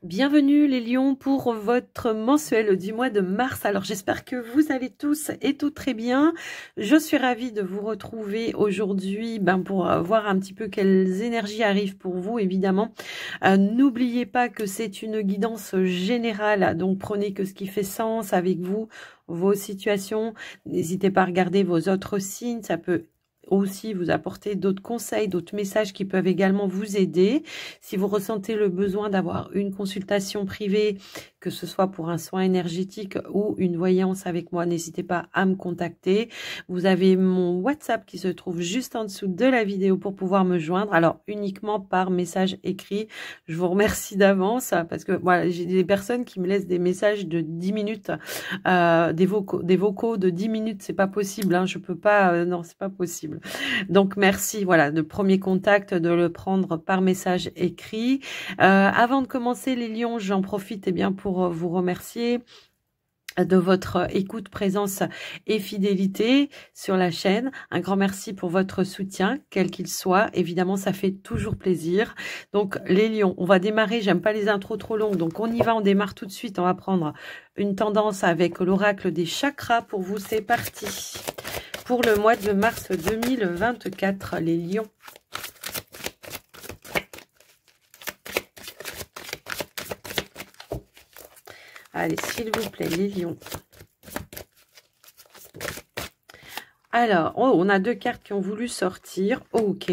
Bienvenue les lions pour votre mensuel du mois de mars. Alors j'espère que vous allez tous et tout très bien. Je suis ravie de vous retrouver aujourd'hui pour voir un petit peu quelles énergies arrivent pour vous évidemment. N'oubliez pas que c'est une guidance générale, donc prenez que ce qui fait sens avec vous, vos situations. N'hésitez pas à regarder vos autres signes, ça peut aussi vous apporter d'autres conseils, d'autres messages qui peuvent également vous aider. Si vous ressentez le besoin d'avoir une consultation privée, que ce soit pour un soin énergétique ou une voyance avec moi, n'hésitez pas à me contacter. Vous avez mon WhatsApp qui se trouve juste en dessous de la vidéo pour pouvoir me joindre. Alors uniquement par message écrit. Je vous remercie d'avance parce que voilà, j'ai des personnes qui me laissent des messages de 10 minutes, des vocaux de 10 minutes, c'est pas possible, hein, je peux pas, non, c'est pas possible. Donc merci, voilà, de premier contact, de le prendre par message écrit. Avant de commencer les lions, j'en profite pour vous remercier de votre écoute, présence et fidélité sur la chaîne. Un grand merci pour votre soutien, quel qu'il soit. Évidemment, ça fait toujours plaisir. Donc, les lions, on va démarrer. J'aime pas les intros trop longues, donc on y va, on démarre tout de suite. On va prendre une tendance avec l'oracle des chakras. Pour vous, c'est parti. Pour le mois de mars 2024, les lions. Allez, s'il vous plaît, les lions. Alors, oh, on a deux cartes qui ont voulu sortir. Ok.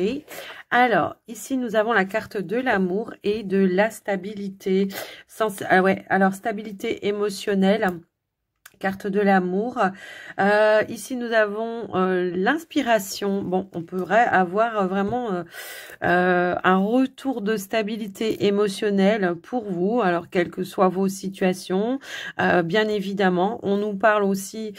Alors, ici, nous avons la carte de l'amour et de la stabilité. Alors, stabilité émotionnelle. Carte de l'amour. Ici, nous avons l'inspiration. Bon, on pourrait avoir vraiment un retour de stabilité émotionnelle pour vous. Alors, quelles que soient vos situations, bien évidemment. On nous parle aussi...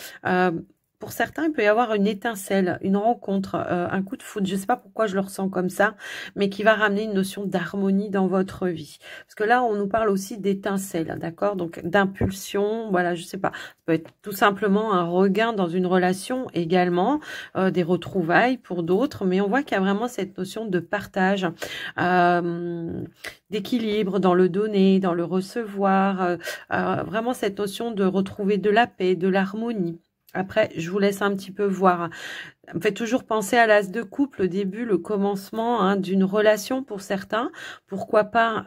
pour certains, il peut y avoir une étincelle, une rencontre, un coup de foudre. Je ne sais pas pourquoi je le ressens comme ça, mais qui va ramener une notion d'harmonie dans votre vie. Parce que là, on nous parle aussi d'étincelle, d'accord? Donc, d'impulsion, voilà, je ne sais pas. Ça peut être tout simplement un regain dans une relation également, des retrouvailles pour d'autres. Mais on voit qu'il y a vraiment cette notion de partage, d'équilibre dans le donner, dans le recevoir. Vraiment cette notion de retrouver de la paix, de l'harmonie. Après, je vous laisse un petit peu voir. Ça me fait toujours penser à l'as de coupe, le début, le commencement d'une relation pour certains. Pourquoi pas,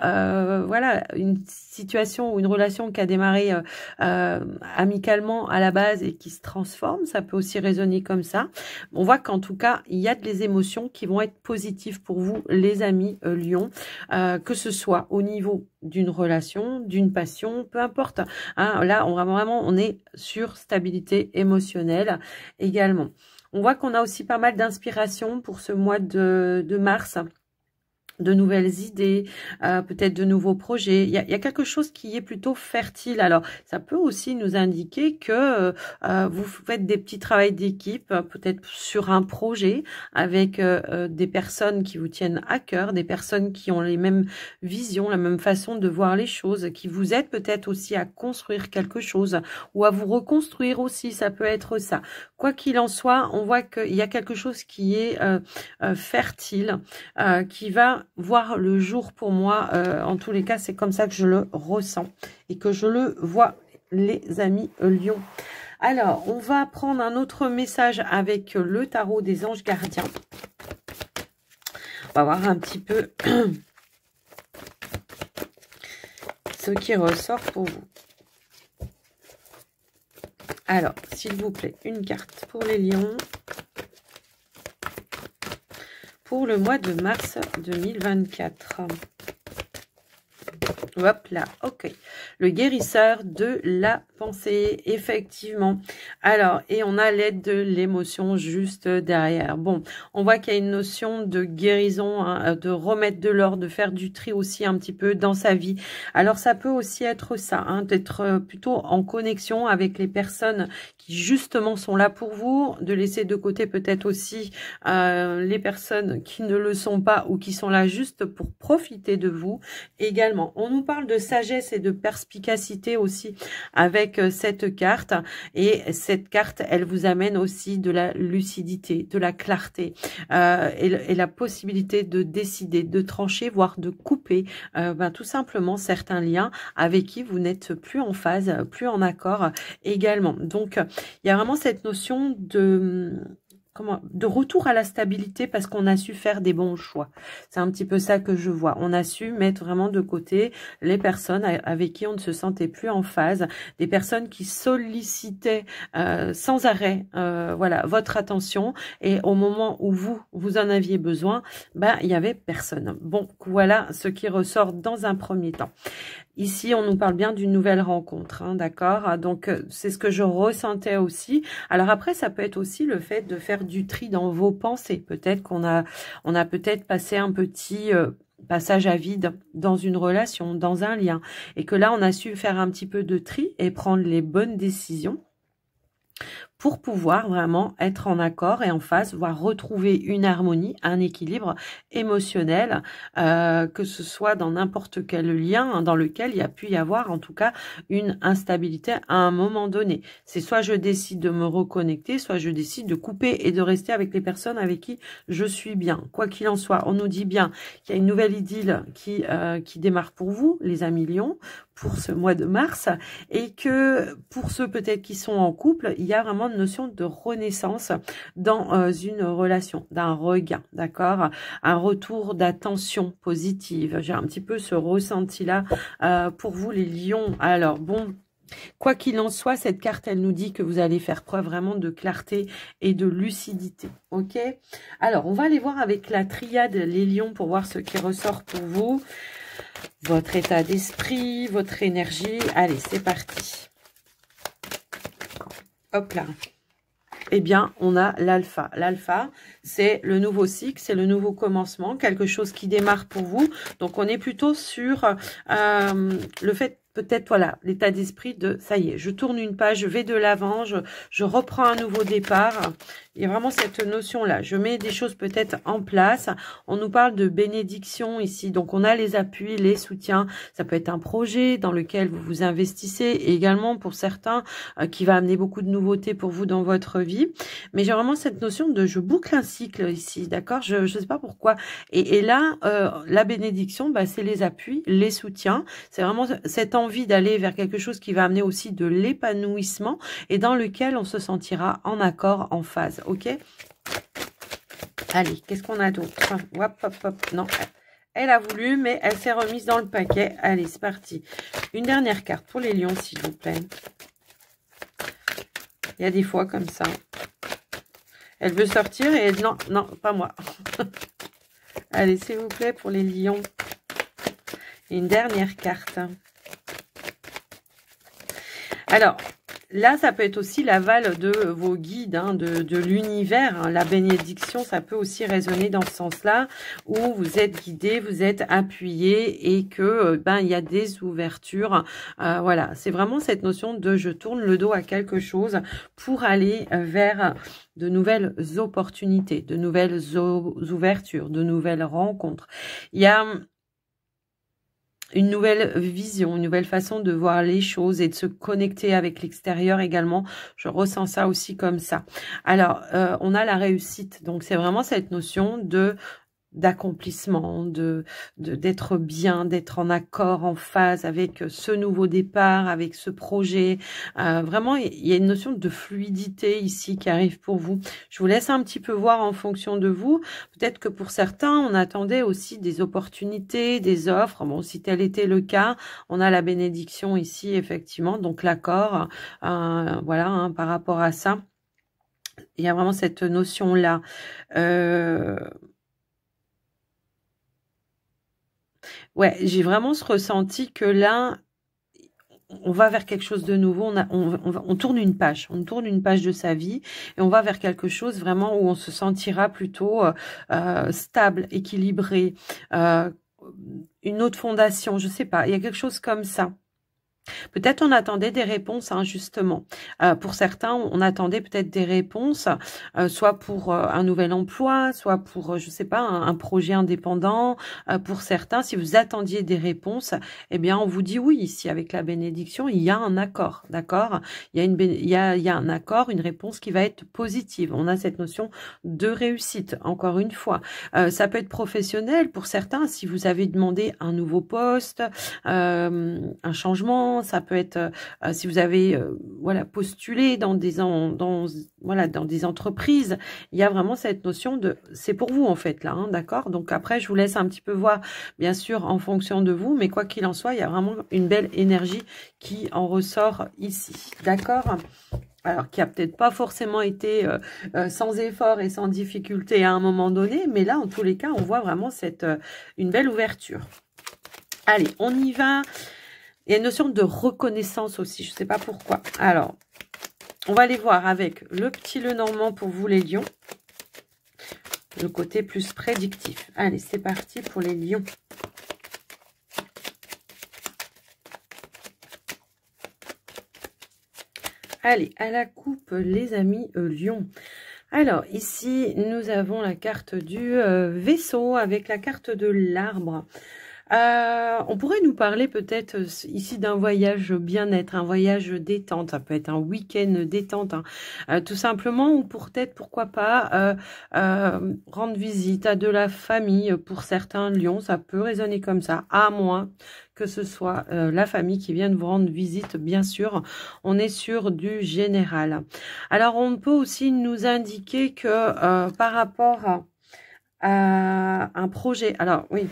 voilà, une situation ou une relation qui a démarré amicalement à la base et qui se transforme. Ça peut aussi résonner comme ça. On voit qu'en tout cas, il y a des émotions qui vont être positives pour vous, les amis lions, que ce soit au niveau d'une relation, d'une passion, peu importe. Là, on est sur stabilité émotionnelle également. On voit qu'on a aussi pas mal d'inspiration pour ce mois de mars. De nouvelles idées, peut-être de nouveaux projets. Il y a quelque chose qui est plutôt fertile. Alors, ça peut aussi nous indiquer que vous faites des petits travaux d'équipe, peut-être sur un projet, avec des personnes qui vous tiennent à cœur, des personnes qui ont les mêmes visions, la même façon de voir les choses, qui vous aident peut-être aussi à construire quelque chose ou à vous reconstruire aussi, ça peut être ça. Quoi qu'il en soit, on voit qu'il y a quelque chose qui est fertile, qui va voir le jour pour moi. En tous les cas, c'est comme ça que je le ressens et que je le vois, les amis lions. Alors, on va prendre un autre message avec le tarot des anges gardiens. On va voir un petit peu ce qui ressort pour vous. Alors, s'il vous plaît, une carte pour les lions. Pour le mois de mars 2024. Hop là, ok. Le guérisseur de la pensée, effectivement. Alors, et on a l'aide de l'émotion juste derrière. Bon, on voit qu'il y a une notion de guérison, de remettre de l'ordre, de faire du tri aussi un petit peu dans sa vie. Alors, ça peut aussi être ça, d'être plutôt en connexion avec les personnes qui justement sont là pour vous, de laisser de côté peut-être aussi les personnes qui ne le sont pas ou qui sont là juste pour profiter de vous. Également, on nous parle de sagesse et de perspicacité aussi avec cette carte. Et cette carte, elle vous amène aussi de la lucidité, de la clarté et la possibilité de décider, de trancher, voire de couper tout simplement certains liens avec qui vous n'êtes plus en phase, plus en accord également. Donc, il y a vraiment cette notion de retour à la stabilité parce qu'on a su faire des bons choix. C'est un petit peu ça que je vois. On a su mettre vraiment de côté les personnes avec qui on ne se sentait plus en phase, des personnes qui sollicitaient sans arrêt voilà, votre attention et au moment où vous en aviez besoin, il y avait personne. Bon, voilà ce qui ressort dans un premier temps. Ici, on nous parle bien d'une nouvelle rencontre, hein, d'accord? Donc, c'est ce que je ressentais aussi. Alors après, ça peut être aussi le fait de faire du tri dans vos pensées. Peut-être qu'on a peut-être passé un petit passage à vide dans une relation, dans un lien. Et que là, on a su faire un petit peu de tri et prendre les bonnes décisions pour pouvoir vraiment être en accord et en phase, voire retrouver une harmonie, un équilibre émotionnel, que ce soit dans n'importe quel lien dans lequel il y a pu y avoir en tout cas une instabilité à un moment donné. C'est soit je décide de me reconnecter, soit je décide de couper et de rester avec les personnes avec qui je suis bien. Quoi qu'il en soit, on nous dit bien qu'il y a une nouvelle idylle qui démarre pour vous, les amis lions, pour ce mois de mars, et que pour ceux peut-être qui sont en couple, il y a vraiment une notion de renaissance dans une relation, d'un regain, d'accord? Un retour d'attention positive. J'ai un petit peu ce ressenti-là pour vous les lions. Alors bon, quoi qu'il en soit, cette carte, elle nous dit que vous allez faire preuve vraiment de clarté et de lucidité, ok? Alors, on va aller voir avec la triade les lions pour voir ce qui ressort pour vous. Votre état d'esprit, votre énergie. Allez, c'est parti. Hop là. Eh bien, on a l'alpha. L'alpha, c'est le nouveau cycle, c'est le nouveau commencement, quelque chose qui démarre pour vous. Donc, on est plutôt sur le fait, peut-être, voilà, l'état d'esprit de, ça y est, je tourne une page, je vais de l'avant, je reprends un nouveau départ. Il y a vraiment cette notion-là. Je mets des choses peut-être en place. On nous parle de bénédiction ici. Donc, on a les appuis, les soutiens. Ça peut être un projet dans lequel vous vous investissez. Et également, pour certains, qui va amener beaucoup de nouveautés pour vous dans votre vie. Mais j'ai vraiment cette notion de je boucle un cycle ici. D'accord? Je ne sais pas pourquoi. Et là, la bénédiction, c'est les appuis, les soutiens. C'est vraiment cette envie d'aller vers quelque chose qui va amener aussi de l'épanouissement et dans lequel on se sentira en accord, en phase. Ok, allez, qu'est-ce qu'on a d'autre? Hop, hop, hop. Non, elle a voulu, mais elle s'est remise dans le paquet. Allez, c'est parti. Une dernière carte pour les lions, s'il vous plaît. Il y a des fois comme ça. Elle veut sortir et elle dit non, non, pas moi. Allez, s'il vous plaît, pour les lions. Et une dernière carte. Alors, là, ça peut être aussi l'aval de vos guides, hein, de l'univers. Hein. La bénédiction, ça peut aussi résonner dans ce sens-là, où vous êtes guidé, vous êtes appuyé et que il y a des ouvertures. Voilà, c'est vraiment cette notion de je tourne le dos à quelque chose pour aller vers de nouvelles opportunités, de nouvelles ouvertures, de nouvelles rencontres. Il y a une nouvelle vision, une nouvelle façon de voir les choses et de se connecter avec l'extérieur également. Je ressens ça aussi comme ça. Alors, on a la réussite. Donc, c'est vraiment cette notion d'accomplissement, d'être bien, d'être en accord, en phase avec ce nouveau départ, avec ce projet. Vraiment, il y a une notion de fluidité ici qui arrive pour vous. Je vous laisse un petit peu voir en fonction de vous. Peut-être que pour certains, on attendait aussi des opportunités, des offres. Bon, si tel était le cas, on a la bénédiction ici, effectivement. Donc, l'accord, voilà, hein, par rapport à ça. Il y a vraiment cette notion-là. Ouais, j'ai vraiment ce ressenti que là, on va vers quelque chose de nouveau, on tourne une page de sa vie et on va vers quelque chose vraiment où on se sentira plutôt stable, équilibré, une autre fondation, je sais pas, il y a quelque chose comme ça. Peut-être on attendait des réponses, hein, justement. Pour certains, on attendait peut-être des réponses, soit pour un nouvel emploi, soit pour, je sais pas, un projet indépendant. Pour certains, si vous attendiez des réponses, eh bien, on vous dit oui. Ici, avec la bénédiction, il y a un accord, d'accord? Il y a un accord, une réponse qui va être positive. On a cette notion de réussite, encore une fois. Ça peut être professionnel pour certains, si vous avez demandé un nouveau poste, un changement. Ça peut être si vous avez voilà, postulé dans dans des entreprises. Il y a vraiment cette notion de c'est pour vous en fait là, hein, d'accord? Donc après je vous laisse un petit peu voir bien sûr en fonction de vous, mais quoi qu'il en soit, il y a vraiment une belle énergie qui en ressort ici, d'accord? Alors, qui a peut-être pas forcément été sans effort et sans difficulté à un moment donné, mais là, en tous les cas, on voit vraiment une belle ouverture. Allez, on y va. Il y a une notion de reconnaissance aussi, je ne sais pas pourquoi. Alors, on va aller voir avec le petit Lenormand pour vous les lions. Le côté plus prédictif. Allez, c'est parti pour les lions. Allez, à la coupe, les amis lions. Alors, ici, nous avons la carte du vaisseau avec la carte de l'arbre. On pourrait nous parler peut-être ici d'un voyage bien-être, un voyage détente. Ça peut être un week-end détente, hein. Tout simplement, ou peut-être, pourquoi pas, rendre visite à de la famille. Pour certains lions, ça peut résonner comme ça, à moins que ce soit la famille qui vienne vous rendre visite, bien sûr. On est sur du général. Alors, on peut aussi nous indiquer que par rapport à un projet, alors oui,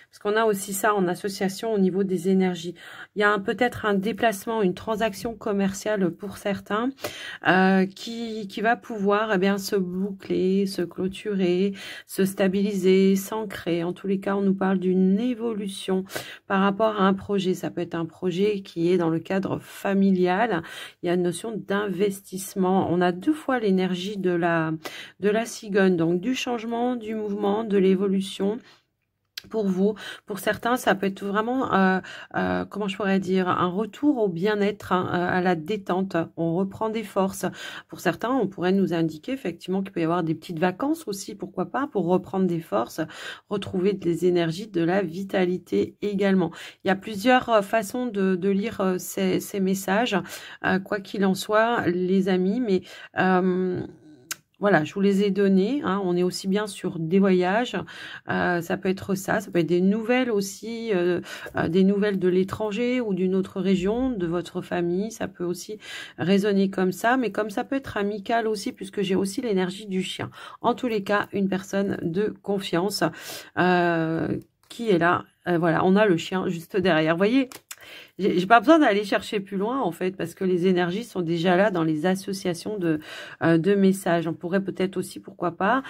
parce qu'on a aussi ça en association au niveau des énergies. Il y a peut-être un déplacement, une transaction commerciale pour certains qui va pouvoir bien se boucler, se clôturer, se stabiliser, s'ancrer. En tous les cas, on nous parle d'une évolution par rapport à un projet. Ça peut être un projet qui est dans le cadre familial. Il y a une notion d'investissement. On a deux fois l'énergie de la cigogne, donc du changement, du mouvement, de l'évolution. Pour vous, pour certains, ça peut être vraiment, comment je pourrais dire, un retour au bien-être, hein, à la détente. On reprend des forces. Pour certains, on pourrait nous indiquer effectivement qu'il peut y avoir des petites vacances aussi, pourquoi pas, pour reprendre des forces, retrouver des énergies, de la vitalité également. Il y a plusieurs façons de lire ces messages, quoi qu'il en soit, les amis, mais voilà, je vous les ai donnés, hein. On est aussi bien sur des voyages, ça peut être ça peut être des nouvelles aussi, des nouvelles de l'étranger ou d'une autre région, de votre famille, ça peut aussi résonner comme ça, mais comme ça peut être amical aussi, puisque j'ai aussi l'énergie du chien. En tous les cas, une personne de confiance qui est là, voilà, on a le chien juste derrière, vous voyez. J'ai pas besoin d'aller chercher plus loin en fait, parce que les énergies sont déjà là dans les associations de messages. On pourrait peut-être aussi, pourquoi pas,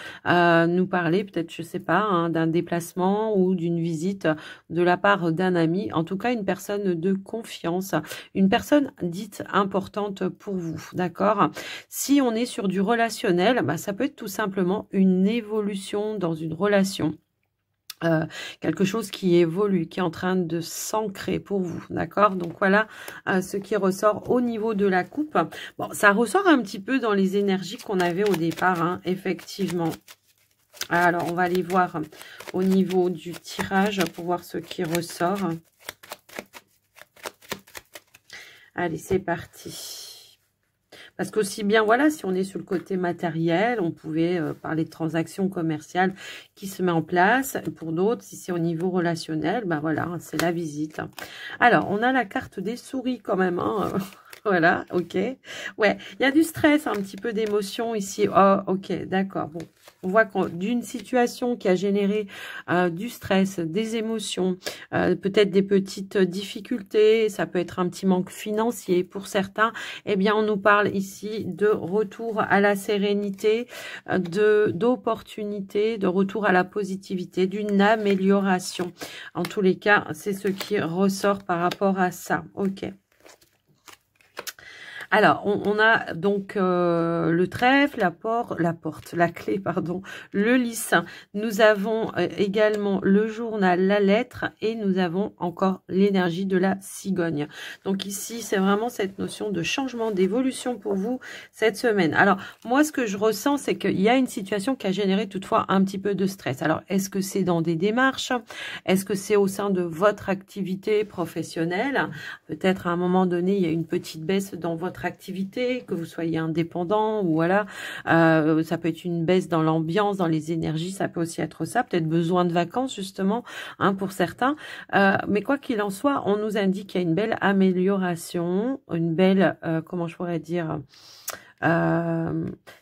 nous parler peut-être, je sais pas, hein, d'un déplacement ou d'une visite de la part d'un ami. En tout cas, une personne de confiance, une personne dite importante pour vous, d'accord? Si on est sur du relationnel, bah, ça peut être tout simplement une évolution dans une relation. Quelque chose qui évolue, qui est en train de s'ancrer pour vous, d'accord? Donc voilà ce qui ressort au niveau de la coupe. Bon, ça ressort un petit peu dans les énergies qu'on avait au départ, hein, effectivement. Alors, on va aller voir au niveau du tirage pour voir ce qui ressort. Allez, c'est parti. Parce qu'aussi bien, voilà, si on est sur le côté matériel, on pouvait parler de transactions commerciales qui se met en place. Pour d'autres, si c'est au niveau relationnel, ben voilà, c'est la visite. Alors, on a la carte des souris quand même, hein. Voilà, ok. Ouais, il y a du stress, un petit peu d'émotion ici. Oh, ok, d'accord. Bon, on voit d'une situation qui a généré du stress, des émotions, peut-être des petites difficultés, ça peut être un petit manque financier pour certains. Eh bien, on nous parle ici de retour à la sérénité, d'opportunité, de retour à la positivité, d'une amélioration. En tous les cas, c'est ce qui ressort par rapport à ça. Ok. Alors, on a donc le trèfle, la clé, pardon, le lys. Nous avons également le journal, la lettre et nous avons encore l'énergie de la cigogne. Donc ici, c'est vraiment cette notion de changement, d'évolution pour vous cette semaine. Alors, moi, ce que je ressens, c'est qu'il y a une situation qui a généré toutefois un petit peu de stress. Alors, est-ce que c'est dans des démarches? Est-ce que c'est au sein de votre activité professionnelle? Peut-être à un moment donné, il y a une petite baisse dans votre activité, que vous soyez indépendant ou voilà, ça peut être une baisse dans l'ambiance, dans les énergies, ça peut aussi être ça, peut-être besoin de vacances justement, hein, pour certains. Mais quoi qu'il en soit, on nous indique qu'il y a une belle amélioration, une belle, comment je pourrais dire,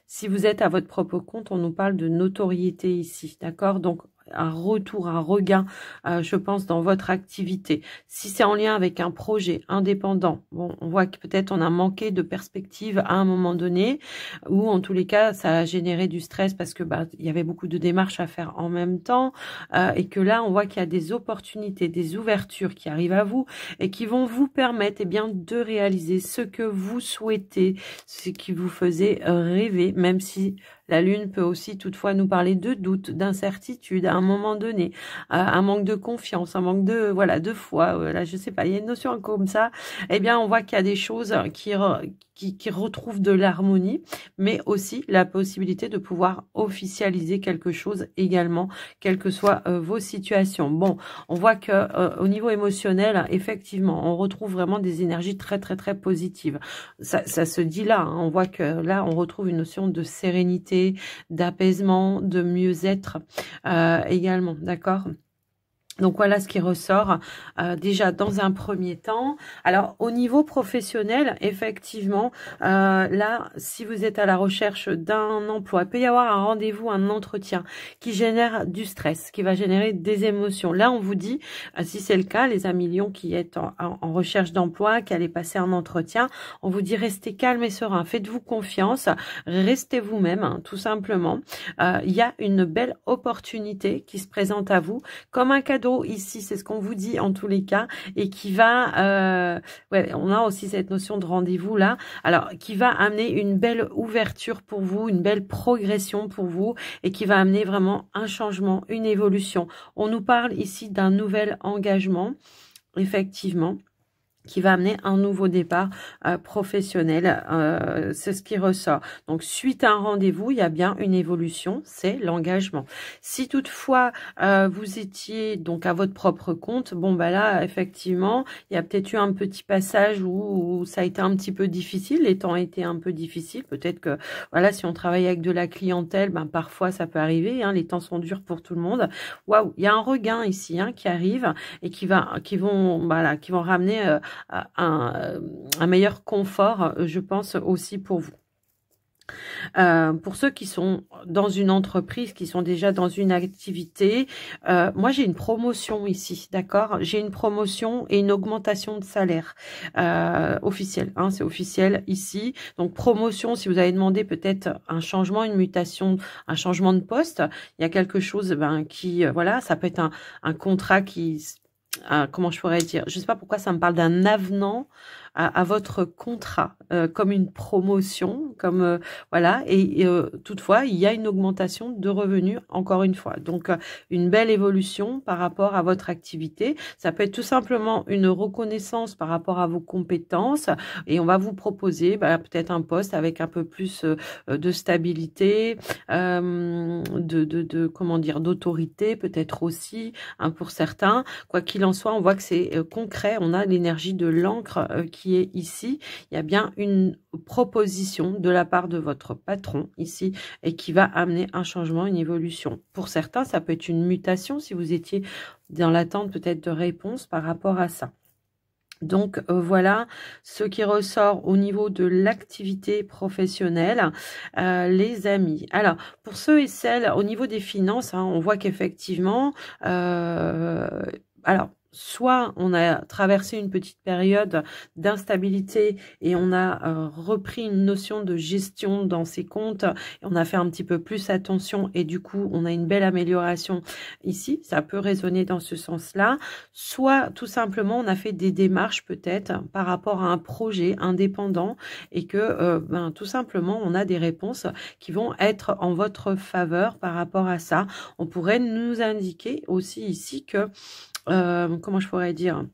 si vous êtes à votre propre compte, on nous parle de notoriété ici, d'accord? Donc un retour, un regain, je pense, dans votre activité. Si c'est en lien avec un projet indépendant, bon, on voit que peut-être on a manqué de perspective à un moment donné, ou en tous les cas, ça a généré du stress parce que il y avait beaucoup de démarches à faire en même temps, et que là, on voit qu'il y a des opportunités, des ouvertures qui arrivent à vous et qui vont vous permettre, bien, de réaliser ce que vous souhaitez, ce qui vous faisait rêver, même si la Lune peut aussi toutefois nous parler de doute, d'incertitude à un moment donné, un manque de confiance, un manque de voilà de foi. Voilà, je sais pas, il y a une notion comme ça. Eh bien, on voit qu'il y a des choses qui retrouvent de l'harmonie, mais aussi la possibilité de pouvoir officialiser quelque chose également, quelles que soient vos situations. Bon, on voit que au niveau émotionnel, effectivement, on retrouve vraiment des énergies très très très positives. Ça se dit là, hein, on voit que là, on retrouve une notion de sérénité, d'apaisement, de mieux-être également, d'accord? Donc voilà ce qui ressort déjà dans un premier temps. Alors au niveau professionnel, effectivement, là, si vous êtes à la recherche d'un emploi, il peut y avoir un rendez-vous, un entretien qui génère du stress, qui va générer des émotions. Là, on vous dit, si c'est le cas, les amis Lions qui êtes en recherche d'emploi, qui allez passer un entretien, on vous dit restez calme et serein, faites-vous confiance, restez vous-même, hein, tout simplement. Il y a une belle opportunité qui se présente à vous, comme un cadeau. Ici, c'est ce qu'on vous dit en tous les cas, et qui va, ouais, on a aussi cette notion de rendez-vous là, alors qui va amener une belle ouverture pour vous, une belle progression pour vous, et qui va amener vraiment un changement, une évolution. On nous parle ici d'un nouvel engagement, effectivement, qui va amener un nouveau départ professionnel. C'est ce qui ressort. Donc, suite à un rendez-vous, il y a bien une évolution, c'est l'engagement. Si toutefois, vous étiez donc à votre propre compte, bon, bah là, effectivement, il y a peut-être eu un petit passage où ça a été un petit peu difficile, les temps étaient un peu difficiles. Peut-être que, voilà, si on travaille avec de la clientèle, ben, parfois, ça peut arriver, hein, les temps sont durs pour tout le monde. Waouh, il y a un regain ici, hein, qui arrive et qui vont ramener un meilleur confort, je pense aussi pour vous. Pour ceux qui sont dans une entreprise, qui sont déjà dans une activité, moi j'ai une promotion ici, d'accord? J'ai une promotion et une augmentation de salaire officielle, hein, c'est officiel ici. Donc promotion, si vous avez demandé peut-être un changement, une mutation, un changement de poste, il y a quelque chose qui, voilà, ça peut être un contrat qui... comment je pourrais dire, je sais pas pourquoi ça me parle d'un avenant à votre contrat, comme une promotion, comme voilà, et toutefois il y a une augmentation de revenus encore une fois, donc une belle évolution par rapport à votre activité. Ça peut être tout simplement une reconnaissance par rapport à vos compétences, et on va vous proposer peut-être un poste avec un peu plus de stabilité, comment dire, d'autorité peut-être aussi, hein, pour certains. Quoi qu'il en soit, on voit que c'est concret, on a l'énergie de l'encre qui est ici. Il y a bien une proposition de la part de votre patron ici et qui va amener un changement, une évolution. Pour certains, ça peut être une mutation si vous étiez dans l'attente peut-être de réponse par rapport à ça. Donc voilà ce qui ressort au niveau de l'activité professionnelle, les amis. Alors pour ceux et celles au niveau des finances, hein, on voit qu'effectivement, alors soit on a traversé une petite période d'instabilité et on a repris une notion de gestion dans ses comptes, et on a fait un petit peu plus attention et du coup on a une belle amélioration ici, ça peut résonner dans ce sens-là. Soit tout simplement on a fait des démarches peut-être par rapport à un projet indépendant et que tout simplement on a des réponses qui vont être en votre faveur par rapport à ça. On pourrait nous indiquer aussi ici que comment je pourrais dire,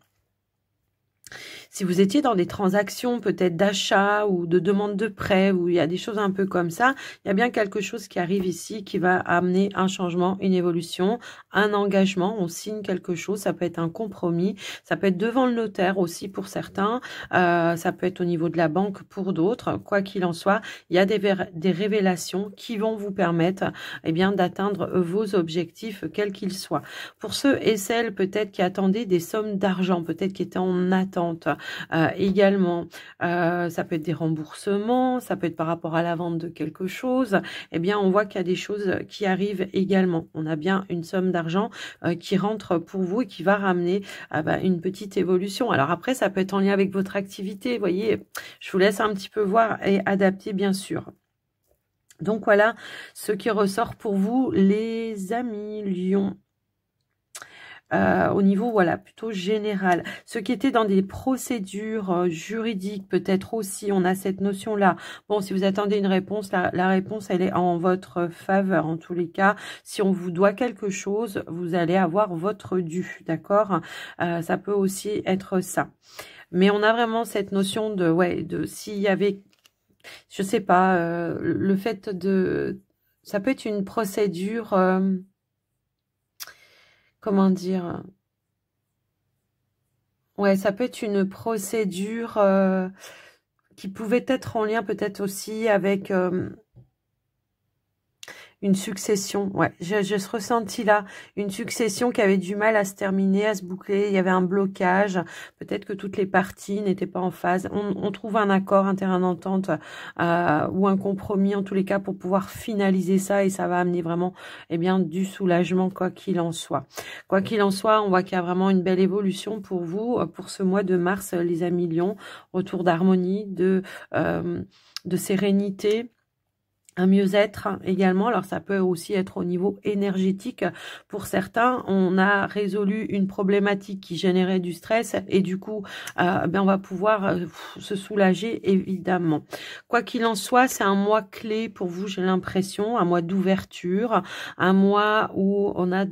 si vous étiez dans des transactions peut-être d'achat ou de demande de prêt, où il y a des choses un peu comme ça, il y a bien quelque chose qui arrive ici qui va amener un changement, une évolution, un engagement, on signe quelque chose, ça peut être un compromis, ça peut être devant le notaire aussi pour certains, ça peut être au niveau de la banque pour d'autres. Quoi qu'il en soit, il y a des révélations qui vont vous permettre bien d'atteindre vos objectifs, quels qu'ils soient. Pour ceux et celles peut-être qui attendaient des sommes d'argent, peut-être qui étaient en attente, également, ça peut être des remboursements, ça peut être par rapport à la vente de quelque chose, eh bien on voit qu'il y a des choses qui arrivent également. On a bien une somme d'argent qui rentre pour vous et qui va ramener une petite évolution. Alors après, ça peut être en lien avec votre activité, vous voyez, je vous laisse un petit peu voir et adapter bien sûr. Donc voilà ce qui ressort pour vous les amis Lion. Au niveau, voilà, plutôt général. Ceux qui étaient dans des procédures juridiques, peut-être aussi, on a cette notion-là. Bon, si vous attendez une réponse, la réponse, elle est en votre faveur. En tous les cas, si on vous doit quelque chose, vous allez avoir votre dû, d'accord? Ça peut aussi être ça. Mais on a vraiment cette notion de, ouais, de s'il y avait, je sais pas, le fait de, ça peut être une procédure... comment dire, ouais, ça peut être une procédure qui pouvait être en lien peut-être aussi avec une succession. Ouais, j'ai ce ressenti-là, une succession qui avait du mal à se terminer, à se boucler. Il y avait un blocage. Peut-être que toutes les parties n'étaient pas en phase. On trouve un accord, un terrain d'entente ou un compromis en tous les cas pour pouvoir finaliser ça et ça va amener vraiment du soulagement quoi qu'il en soit. Quoi qu'il en soit, on voit qu'il y a vraiment une belle évolution pour vous pour ce mois de mars, les amis Lions. Retour d'harmonie, de sérénité. Un mieux-être également, alors ça peut aussi être au niveau énergétique. Pour certains, on a résolu une problématique qui générait du stress et du coup, on va pouvoir se soulager évidemment. Quoi qu'il en soit, c'est un mois clé pour vous, j'ai l'impression, un mois d'ouverture, un mois où on a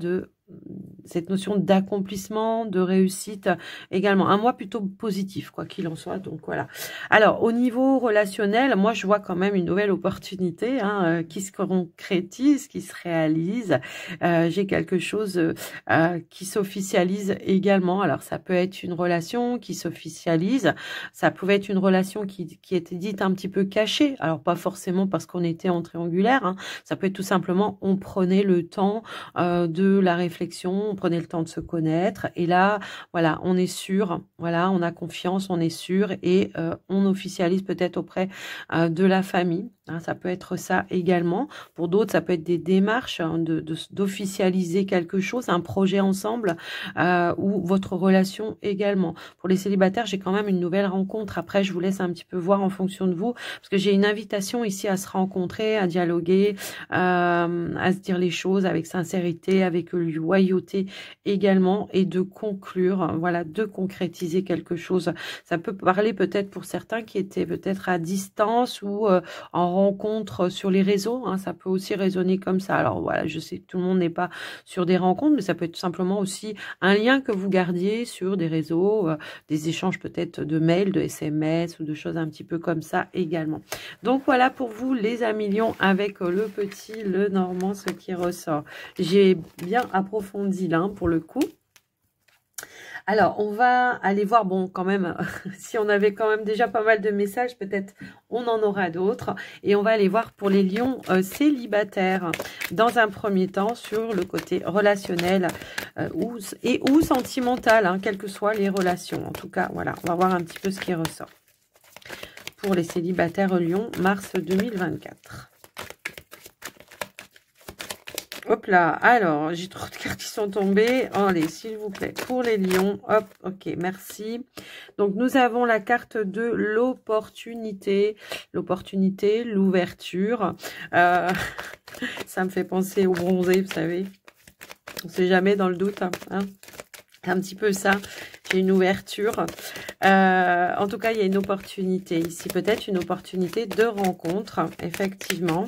cette notion d'accomplissement, de réussite également. Un mois plutôt positif, quoi qu'il en soit. Donc voilà. Alors, au niveau relationnel, moi, je vois quand même une nouvelle opportunité qui se concrétise, qui se réalise. J'ai quelque chose qui s'officialise également. Alors, ça peut être une relation qui s'officialise. Ça pouvait être une relation qui était dite un petit peu cachée. Alors, pas forcément parce qu'on était en triangulaire. Ça peut être tout simplement, on prenait le temps de la réflexion, on prenait le temps de se connaître et là, voilà, on est sûr, voilà, on a confiance, on est sûr et on officialise peut-être auprès de la famille. Ça peut être ça également. Pour d'autres, ça peut être des démarches d'officialiser quelque chose, un projet ensemble ou votre relation également. Pour les célibataires, j'ai quand même une nouvelle rencontre. Après, je vous laisse un petit peu voir en fonction de vous parce que j'ai une invitation ici à se rencontrer, à dialoguer, à se dire les choses avec sincérité, avec loyauté également et de conclure, voilà, de concrétiser quelque chose. Ça peut parler peut-être pour certains qui étaient peut-être à distance ou en rencontre sur les réseaux, ça peut aussi résonner comme ça. Alors voilà, je sais que tout le monde n'est pas sur des rencontres, mais ça peut être simplement aussi un lien que vous gardiez sur des réseaux, des échanges peut-être de mails, de SMS ou de choses un petit peu comme ça également. Donc voilà pour vous les amis Lions avec le petit, le normand, ce qui ressort. J'ai bien approfondi là pour le coup. Alors, on va aller voir, bon, quand même, si on avait quand même déjà pas mal de messages, peut-être on en aura d'autres. Et on va aller voir pour les lions célibataires, dans un premier temps, sur le côté relationnel ou sentimental, quelles que soient les relations. En tout cas, voilà, on va voir un petit peu ce qui ressort. Pour les célibataires lions, mars 2024. Hop là, alors, j'ai trop de cartes qui sont tombées. Allez, s'il vous plaît, pour les lions. Hop, ok, merci. Donc, nous avons la carte de l'opportunité. L'opportunité, l'ouverture. Ça me fait penser au bronzé, vous savez. On ne sait jamais dans le doute, hein. C'est un petit peu ça. J'ai une ouverture. En tout cas, il y a une opportunité ici. Peut-être une opportunité de rencontre, effectivement.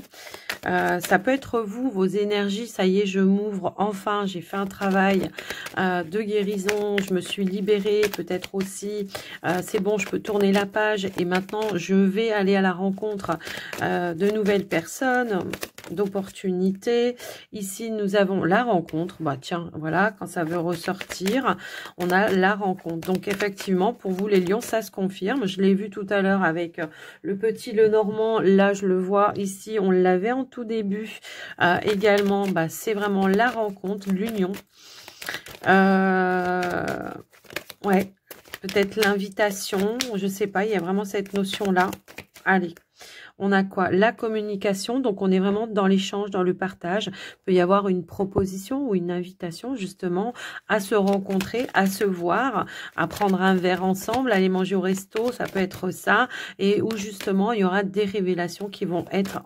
Ça peut être vous, vos énergies. Ça y est, je m'ouvre. Enfin, j'ai fait un travail de guérison. Je me suis libérée. Peut-être aussi, c'est bon, je peux tourner la page. Et maintenant, je vais aller à la rencontre de nouvelles personnes, d'opportunités. Ici, nous avons la rencontre. Bah tiens, voilà, quand ça veut ressortir, on a la rencontre. Donc, effectivement, pour vous, les lions, ça se confirme. Je l'ai vu tout à l'heure avec le petit Lenormand. Là, je le vois ici. On l'avait en tout début. Également, bah, c'est vraiment la rencontre, l'union. Ouais, peut-être l'invitation. Je sais pas, il y a vraiment cette notion-là. Allez. On a quoi? La communication, donc on est vraiment dans l'échange, dans le partage. Il peut y avoir une proposition ou une invitation justement à se rencontrer, à se voir, à prendre un verre ensemble, aller manger au resto, ça peut être ça. Et où justement il y aura des révélations qui vont être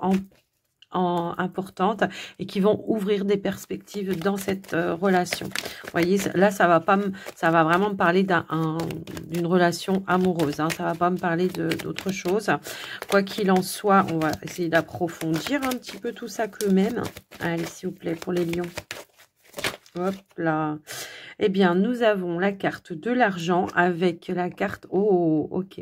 importantes et qui vont ouvrir des perspectives dans cette relation. Vous voyez, là, ça va vraiment me parler d'une relation amoureuse. Hein, ça va pas me parler d'autre chose. Quoi qu'il en soit, on va essayer d'approfondir un petit peu tout ça quand même. Allez, s'il vous plaît, pour les lions. Hop là. Eh bien, nous avons la carte de l'argent avec la carte... Oh, ok.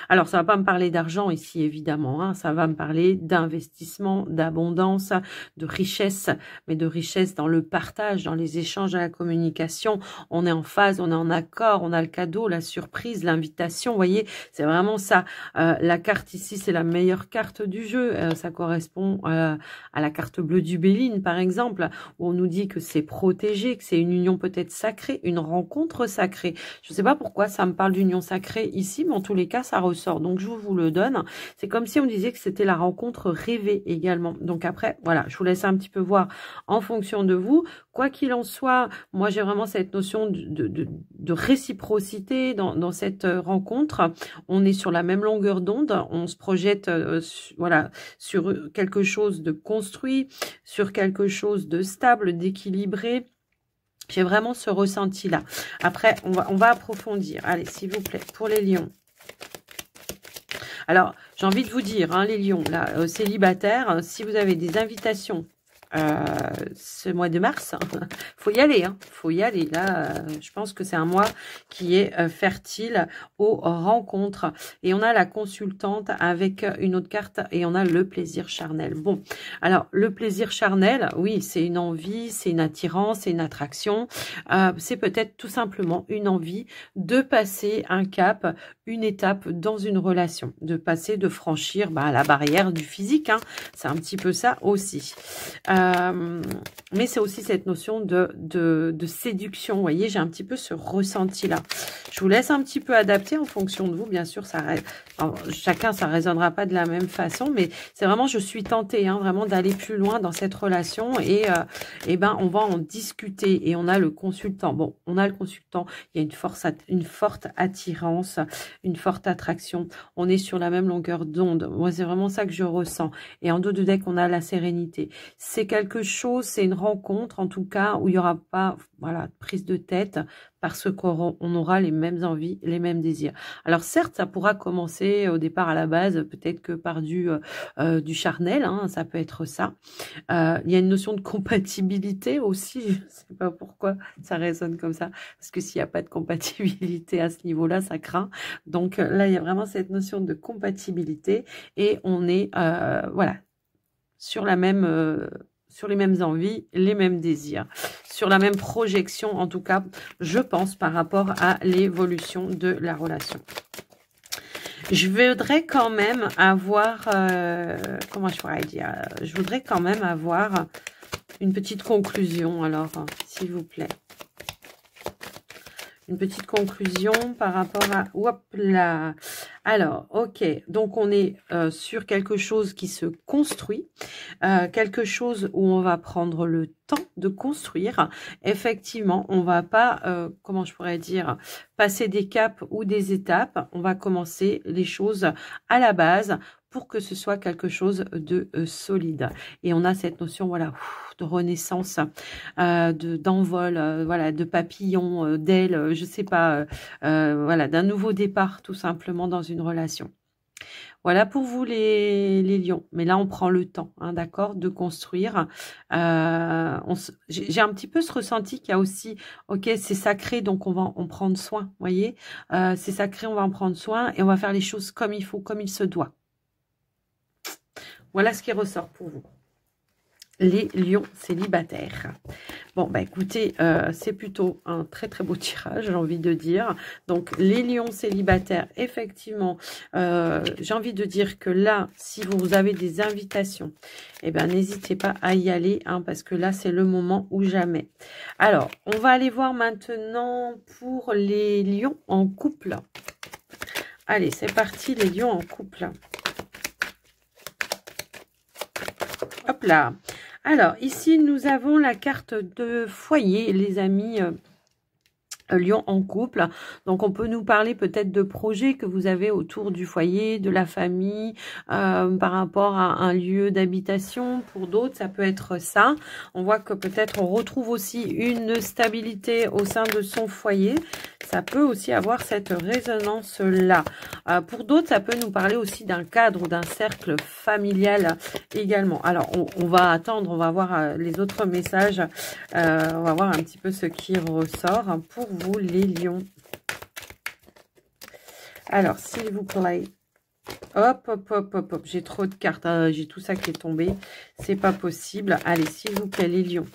Alors, ça va pas me parler d'argent ici, évidemment. Hein. Ça va me parler d'investissement, d'abondance, de richesse, mais de richesse dans le partage, dans les échanges, dans la communication. On est en phase, on est en accord, on a le cadeau, la surprise, l'invitation. Vous voyez, c'est vraiment ça. La carte ici, c'est la meilleure carte du jeu. Ça correspond à la carte bleue du Béline, par exemple, où on nous dit que c'est protégé, que c'est une union peut-être sacrée, une rencontre sacrée. Je ne sais pas pourquoi ça me parle d'union sacrée ici, mais en tous les cas, ça ressort. Donc, je vous le donne. C'est comme si on me disait que c'était la rencontre rêvée également. Donc, après, voilà, je vous laisse un petit peu voir en fonction de vous. Quoi qu'il en soit, moi, j'ai vraiment cette notion de réciprocité dans cette rencontre. On est sur la même longueur d'onde. On se projette voilà, sur quelque chose de construit, sur quelque chose de stable, d'équilibré. J'ai vraiment ce ressenti-là. Après, on va approfondir. Allez, s'il vous plaît, pour les lions. Alors, j'ai envie de vous dire, hein, les lions, là, célibataires, si vous avez des invitations ce mois de mars, faut y aller, hein, faut y aller. Là, je pense que c'est un mois qui est fertile aux rencontres. Et on a la consultante avec une autre carte et on a le plaisir charnel. Bon, alors le plaisir charnel, oui, c'est une envie, c'est une attirance, c'est une attraction. C'est peut-être tout simplement une envie de passer un cap, une étape dans une relation, de franchir la barrière du physique. Hein. C'est un petit peu ça aussi. Mais c'est aussi cette notion de séduction. Vous voyez, j'ai un petit peu ce ressenti-là. Je vous laisse un petit peu adapter en fonction de vous. Bien sûr, chacun, ça ne résonnera pas de la même façon, mais c'est vraiment, je suis tentée hein, vraiment d'aller plus loin dans cette relation et on va en discuter. Et on a le consultant. Bon, on a le consultant. Il y a une forte attirance, une forte attraction. On est sur la même longueur d'onde. Moi, c'est vraiment ça que je ressens. Et en dos de deck, on a la sérénité. C'est quelque chose, c'est une rencontre en tout cas où il n'y aura pas de prise de tête parce qu'on aura les mêmes envies, les mêmes désirs. Alors certes, ça pourra commencer au départ à la base, peut-être que par du charnel, hein, ça peut être ça. Il y a une notion de compatibilité aussi, je ne sais pas pourquoi ça résonne comme ça, parce que s'il n'y a pas de compatibilité à ce niveau-là, ça craint. Donc là, il y a vraiment cette notion de compatibilité et on est, sur les mêmes envies, les mêmes désirs, sur la même projection, en tout cas, je pense, par rapport à l'évolution de la relation. Je voudrais quand même avoir, comment je pourrais dire, je voudrais quand même avoir une petite conclusion, alors, s'il vous plaît. une petite conclusion par rapport à... Hop là. Alors, ok. Donc, on est sur quelque chose qui se construit. Quelque chose où on va prendre le temps de construire. Effectivement, on va pas, comment je pourrais dire, passer des caps ou des étapes. On va commencer les choses à la base pour que ce soit quelque chose de solide. Et on a cette notion, voilà, de renaissance, d'envol, voilà, de papillon, d'aile, je sais pas, voilà, d'un nouveau départ tout simplement dans une relation. Voilà pour vous les lions. Mais là, on prend le temps, hein, d'accord, de construire. J'ai un petit peu ce ressenti qu'il y a aussi, ok, c'est sacré, donc on va en prendre soin, vous voyez. C'est sacré, on va en prendre soin et on va faire les choses comme il faut, comme il se doit. Voilà ce qui ressort pour vous. Les lions célibataires. Bon, bah écoutez, c'est plutôt un très très beau tirage, j'ai envie de dire. Donc, les lions célibataires, effectivement, j'ai envie de dire que là, si vous avez des invitations, eh ben n'hésitez pas à y aller, hein, parce que là, c'est le moment ou jamais. Alors, on va aller voir maintenant pour les lions en couple. Allez, c'est parti, les lions en couple. Hop là. Alors, ici, nous avons la carte de foyer, les amis. Lion en couple. Donc, on peut nous parler peut-être de projets que vous avez autour du foyer, de la famille, par rapport à un lieu d'habitation. Pour d'autres, ça peut être ça. On voit que peut-être on retrouve aussi une stabilité au sein de son foyer. Ça peut aussi avoir cette résonance-là. Pour d'autres, ça peut nous parler aussi d'un cadre ou d'un cercle familial également. Alors, on va attendre, on va voir les autres messages. On va voir un petit peu ce qui ressort pour vous, les lions. Alors, s'il vous plaît. Hop, hop, hop, hop, hop. J'ai trop de cartes. Hein. J'ai tout ça qui est tombé. C'est pas possible. Allez, s'il vous plaît, les lions.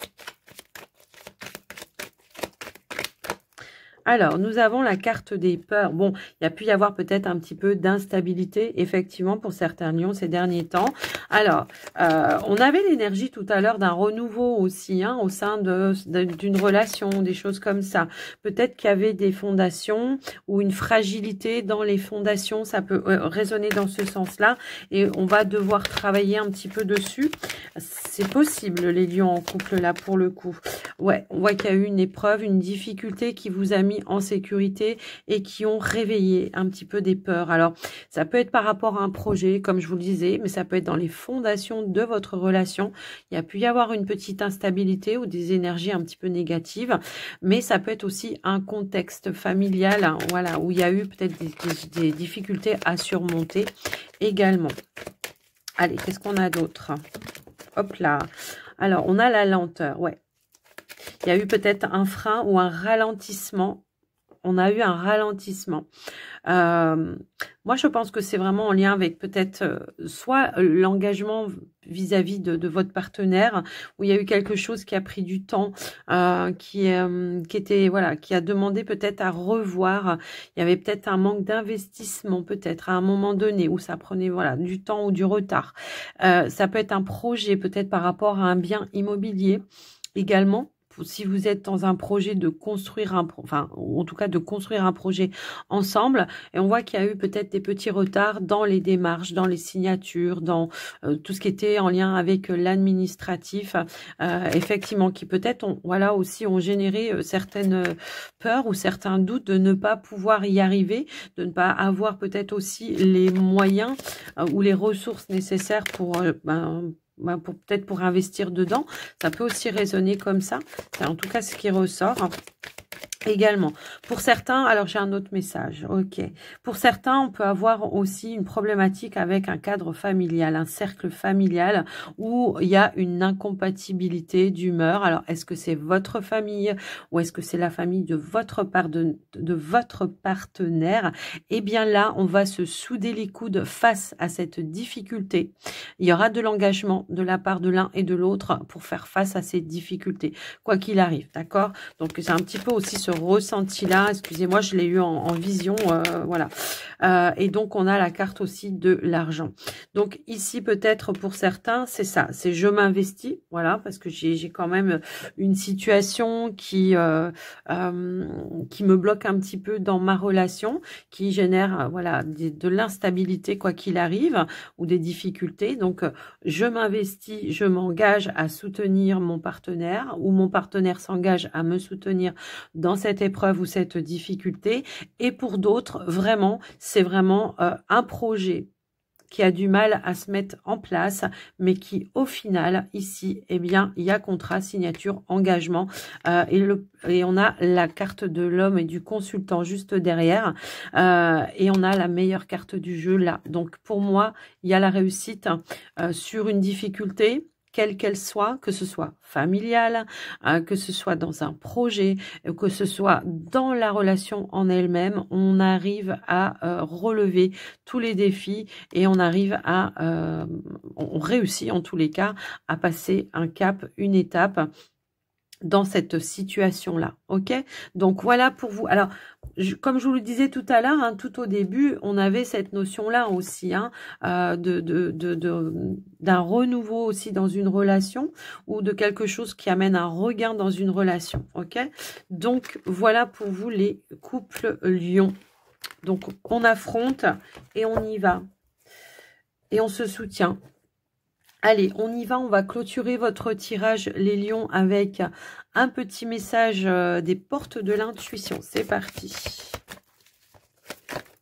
Alors, nous avons la carte des peurs. Bon, il y a pu y avoir peut-être un petit peu d'instabilité, effectivement, pour certains lions ces derniers temps. Alors, on avait l'énergie tout à l'heure d'un renouveau aussi, hein, au sein d'une relation, des choses comme ça. Peut-être qu'il y avait des fondations ou une fragilité dans les fondations. Ça peut résonner dans ce sens-là. Et on va devoir travailler un petit peu dessus. C'est possible, les lions en couple, là, pour le coup. Ouais, on voit qu'il y a eu une épreuve, une difficulté qui vous a mis en sécurité et qui ont réveillé un petit peu des peurs. Alors, ça peut être par rapport à un projet, comme je vous le disais, mais ça peut être dans les fondations de votre relation. Il y a pu y avoir une petite instabilité ou des énergies un petit peu négatives, mais ça peut être aussi un contexte familial, hein, voilà, où il y a eu peut-être des difficultés à surmonter également. Allez, qu'est-ce qu'on a d'autre? Hop là. Alors, on a la lenteur, ouais. Il y a eu peut-être un frein ou un ralentissement. On a eu un ralentissement. Moi, je pense que c'est vraiment en lien avec peut-être soit l'engagement vis-à-vis de votre partenaire, où il y a eu quelque chose qui a pris du temps, qui était voilà, qui a demandé peut-être à revoir. Il y avait peut-être un manque d'investissement, peut-être à un moment donné, où ça prenait voilà du temps ou du retard. Ça peut être un projet, peut-être par rapport à un bien immobilier également. Si vous êtes dans un projet de construire en tout cas de construire un projet ensemble, et on voit qu'il y a eu peut-être des petits retards dans les démarches, dans les signatures, dans tout ce qui était en lien avec l'administratif, effectivement, qui peut-être voilà aussi ont généré certaines peurs ou certains doutes de ne pas pouvoir y arriver, de ne pas avoir peut-être aussi les moyens ou les ressources nécessaires pour peut-être pour investir dedans. Ça peut aussi résonner comme ça. C'est en tout cas ce qui ressort. Également, pour certains, alors j'ai un autre message, ok. Pour certains, on peut avoir aussi une problématique avec un cadre familial, un cercle familial où il y a une incompatibilité d'humeur. Alors, est-ce que c'est votre famille ou est-ce que c'est la famille de votre votre partenaire? Eh bien là, on va se souder les coudes face à cette difficulté. Il y aura de l'engagement de la part de l'un et de l'autre pour faire face à ces difficultés, quoi qu'il arrive, d'accord? Donc, c'est un petit peu aussi ce ressenti-là, excusez-moi, je l'ai eu en vision, voilà. et donc on a la carte aussi de l'argent. Donc ici peut-être pour certains c'est ça, c'est je m'investis, voilà, parce que j'ai quand même une situation qui me bloque un petit peu dans ma relation, qui génère voilà de l'instabilité quoi qu'il arrive ou des difficultés. Donc je m'investis, je m'engage à soutenir mon partenaire ou mon partenaire s'engage à me soutenir dans cette épreuve ou cette difficulté. Et pour d'autres, vraiment, c'est vraiment un projet qui a du mal à se mettre en place, mais qui, au final, ici, eh bien, il y a contrat, signature, engagement, et on a la carte de l'homme et du consultant juste derrière, et on a la meilleure carte du jeu là. Donc, pour moi, il y a la réussite sur une difficulté, quelle qu'elle soit, que ce soit familiale, que ce soit dans un projet, que ce soit dans la relation en elle-même, on arrive à relever tous les défis et on arrive à, on réussit en tous les cas à passer un cap, une étape dans cette situation-là, ok? Donc, voilà pour vous. Alors, comme je vous le disais tout à l'heure, hein, tout au début, on avait cette notion-là aussi, hein, d'un renouveau aussi dans une relation ou de quelque chose qui amène un regain dans une relation, ok? Donc, voilà pour vous les couples lions. Donc, on affronte et on y va. Et on se soutient. Allez, on y va, on va clôturer votre tirage, les lions, avec un petit message des portes de l'intuition. C'est parti.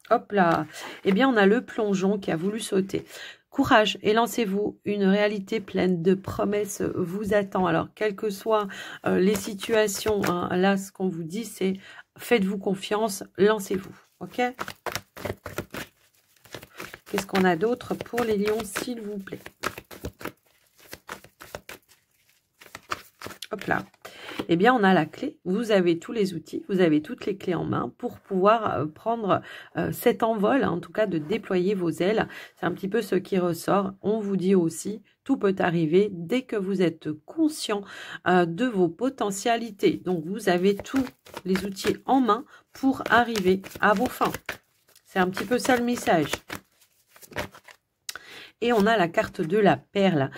Hop là. Eh bien, on a le plongeon qui a voulu sauter. Courage et lancez-vous, une réalité pleine de promesses vous attend. Alors, quelles que soient les situations, hein, là, ce qu'on vous dit, c'est faites-vous confiance, lancez-vous. Ok ? Qu'est-ce qu'on a d'autre pour les lions, s'il vous plaît? Hop là. Eh bien, on a la clé. Vous avez tous les outils, vous avez toutes les clés en main pour pouvoir prendre cet envol, en tout cas de déployer vos ailes. C'est un petit peu ce qui ressort. On vous dit aussi, tout peut arriver dès que vous êtes conscient de vos potentialités. Donc, vous avez tous les outils en main pour arriver à vos fins. C'est un petit peu ça le message. Et on a la carte de la perle.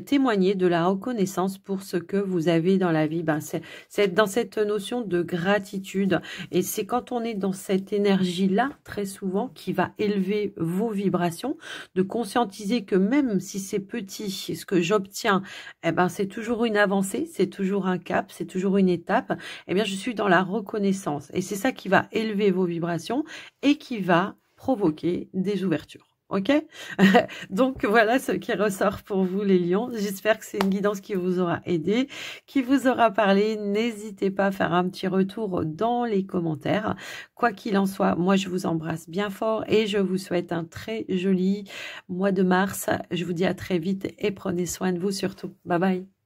Témoigner de la reconnaissance pour ce que vous avez dans la vie. Ben, c'est dans cette notion de gratitude. Et c'est quand on est dans cette énergie-là, très souvent, qui va élever vos vibrations, de conscientiser que même si c'est petit, ce que j'obtiens, eh ben, c'est toujours une avancée, c'est toujours un cap, c'est toujours une étape. Eh bien, je suis dans la reconnaissance. Et c'est ça qui va élever vos vibrations et qui va provoquer des ouvertures. Ok? Donc, voilà ce qui ressort pour vous, les lions. J'espère que c'est une guidance qui vous aura aidé, qui vous aura parlé. N'hésitez pas à faire un petit retour dans les commentaires. Quoi qu'il en soit, moi, je vous embrasse bien fort et je vous souhaite un très joli mois de mars. Je vous dis à très vite et prenez soin de vous surtout. Bye bye.